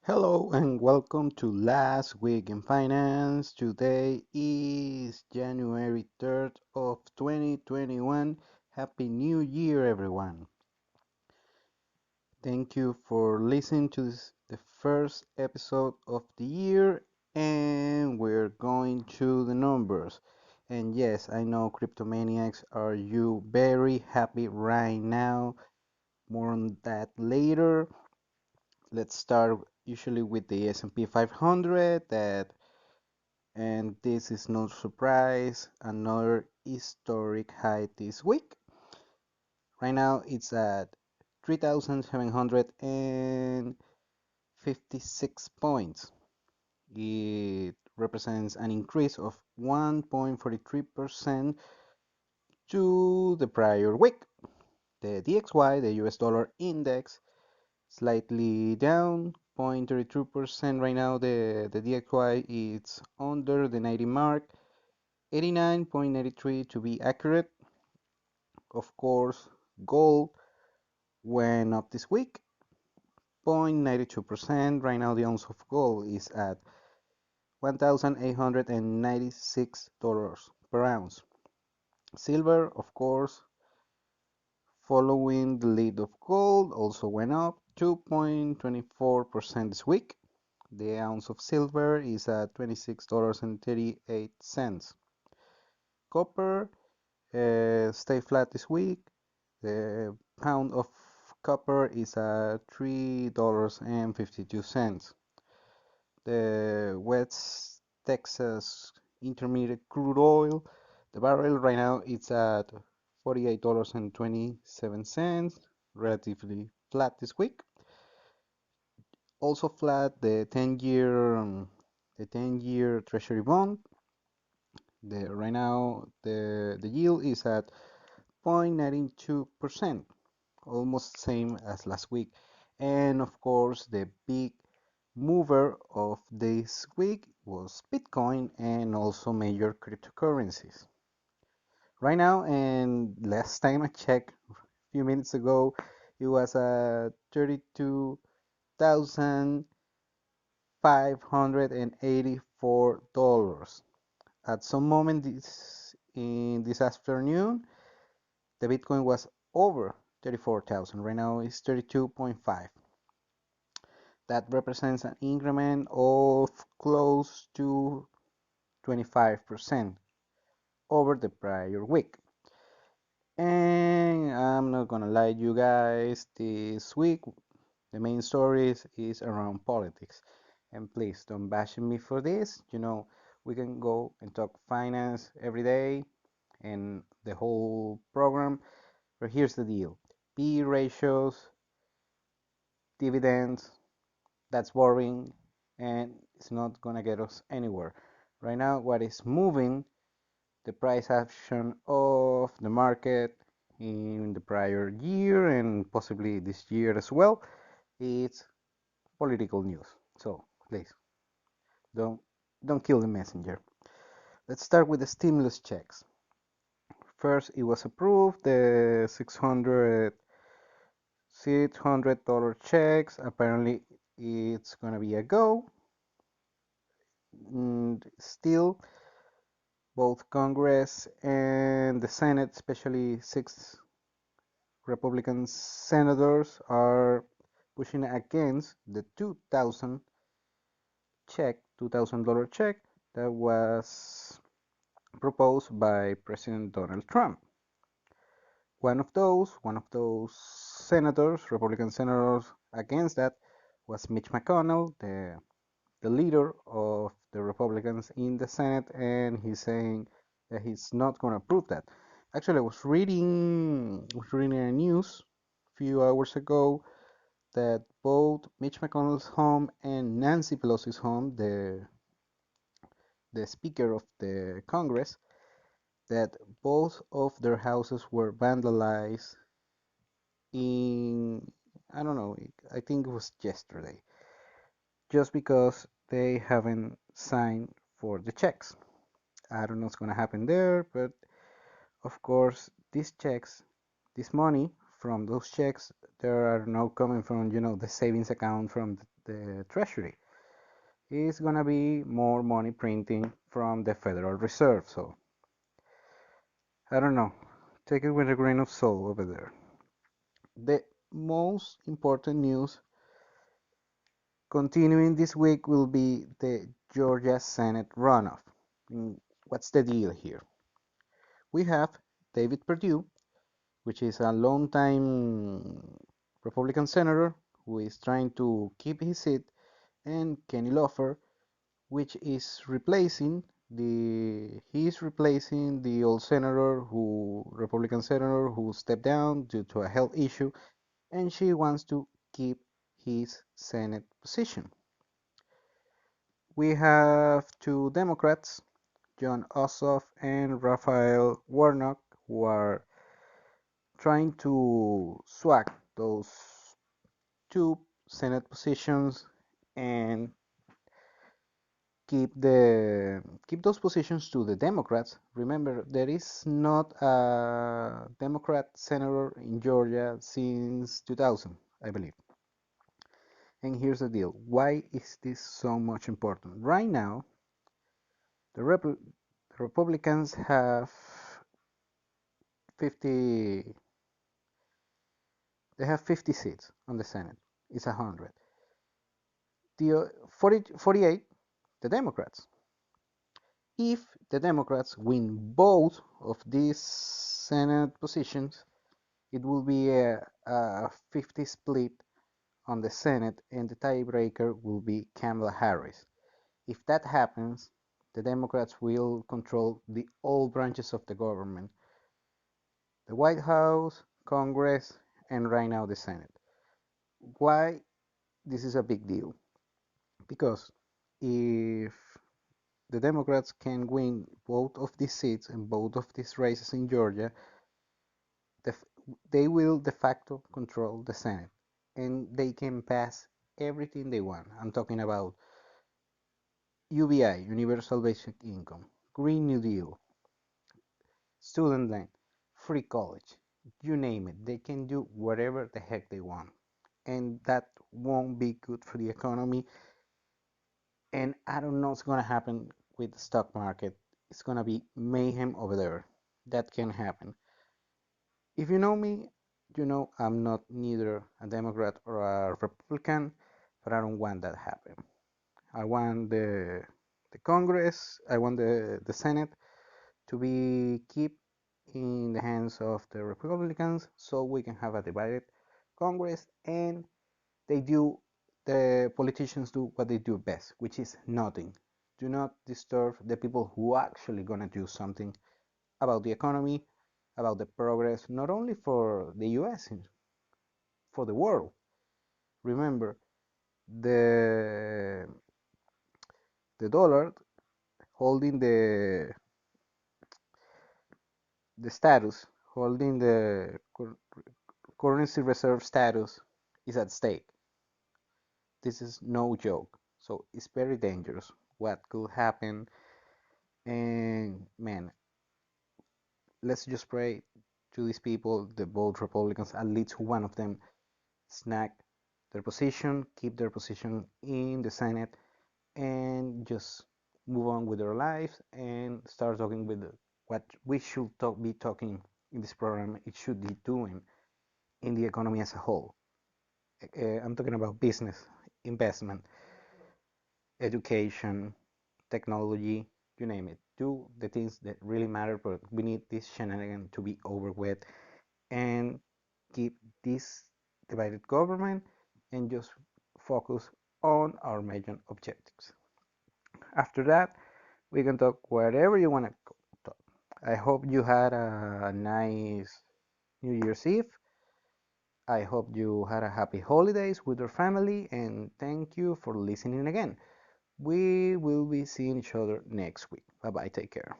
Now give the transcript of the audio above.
Hello and welcome to Last Week in Finance. Today is January 3rd of 2021. Happy New Year, everyone. Thank you for listening to the first episode of the year, and we're going to the numbers. And yes, I know cryptomaniacs, are you very happy right now? More on that later. Let's start usually with the S&P 500 and this is no surprise, another historic high this week. Right now it's at 3,756 points. It represents an increase of 1.43% to the prior week. The DXY, the US dollar index, slightly down 0.32% right now. The DXY is under the 90 mark, 89.93 to be accurate. Of course, gold went up this week, 0.92%. Right now, the ounce of gold is at $1,896 per ounce. Silver, of course, following the lead of gold, also went up 2.24% this week. The ounce of silver is at $26.38. Copper stay flat this week. The pound of copper is at $3.52. The West Texas Intermediate crude oil, the barrel right now it's at $48.27, relatively flat this week. Also flat the 10-year Treasury bond. Right now the yield is at 0.92%, almost same as last week. And of course, the big mover of this week was Bitcoin and also major cryptocurrencies. Right now, and last time I checked a few minutes ago, it was at $32,584. At some moment in this afternoon, the Bitcoin was over 34,000. Right now it's 32.5. That represents an increment of close to 25% over the prior week. And I'm not gonna lie to you guys, this week the main stories is around politics. And please don't bash me for this. We can go and talk finance every day and the whole program. But here's the deal: P/E ratios, dividends, that's boring and it's not gonna get us anywhere. Right now, what is moving the price action of the market in the prior year and possibly this year as well, it's political news. So please don't don't kill the messenger. Let's start with the stimulus checks. First, it was approved, the $600 checks. Apparently, it's gonna be a go. And still, both Congress and the Senate, especially six Republican senators, are pushing against the $2,000 check that was proposed by President Donald Trump. One of those senators, Republican senators against that, was Mitch McConnell, the leader of the Republicans in the Senate, and he's saying that he's not going to approve that. Actually, I was reading in the news a few hours ago that both Mitch McConnell's home and Nancy Pelosi's home, the Speaker of the Congress, that both of their houses were vandalized in, I don't know, I think it was yesterday, just because they haven't signed for the checks. I don't know what's going to happen there, but of course, these checks, this money from those checks, there are no coming from, the savings account from the Treasury. It's gonna be more money printing from the Federal Reserve. So I don't know. Take it with a grain of salt over there. The most important news continuing this week will be the Georgia Senate runoff. What's the deal here? We have David Perdue, which is a long-time Republican senator who is trying to keep his seat, and Kenny Loeffler, which is replacing the old Republican senator who stepped down due to a health issue, and she wants to keep his Senate position. We have two Democrats, John Ossoff and Raphael Warnock, who are trying to swag those two Senate positions and keep those positions to the Democrats. Remember, there is not a Democrat senator in Georgia since 2000, I believe. And here's the deal. Why is this so much important? Right now, the Republicans have 50 they have 50 seats on the Senate. It's 100. The 48, the Democrats. If the Democrats win both of these Senate positions, it will be a 50 split on the Senate, and the tiebreaker will be Kamala Harris. If that happens, the Democrats will control all branches of the government, the White House, Congress, and right now the Senate. Why this is a big deal? Because if the Democrats can win both of these seats and both of these races in Georgia, they will de facto control the Senate, and they can pass everything they want. I'm talking about UBI, Universal Basic Income, Green New Deal, student loan, free college, you name it. They can do whatever the heck they want, and that won't be good for the economy. And I don't know what's gonna happen with the stock market. It's gonna be mayhem over there. That can happen. If you know me, you know I'm not neither a Democrat or a Republican, but I don't want that to happen. I want the Congress, I want the Senate to be keep in the hands of the Republicans, so we can have a divided Congress, and they do the politicians do what they do best, which is nothing. Do not disturb the people who are actually gonna do something about the economy, about the progress, not only for the US, for the world. Remember, the the dollar holding the status, holding the currency reserve status is at stake. This is no joke. So it's very dangerous what could happen. And man, let's just pray to these people, the both Republicans, at least one of them snag their position, keep their position in the Senate, and just move on with their lives and start talking with what we should be talking in this program. It should be doing in the economy as a whole. I'm talking about business, investment, education, technology, you name it. Do the things that really matter, but we need this shenanigan to be over with and keep this divided government and just focus on our major objectives. After that, we can talk wherever you want to talk. I hope you had a nice New Year's Eve. I hope you had a happy holidays with your family, and thank you for listening again. We will be seeing each other next week. Bye bye. Take care.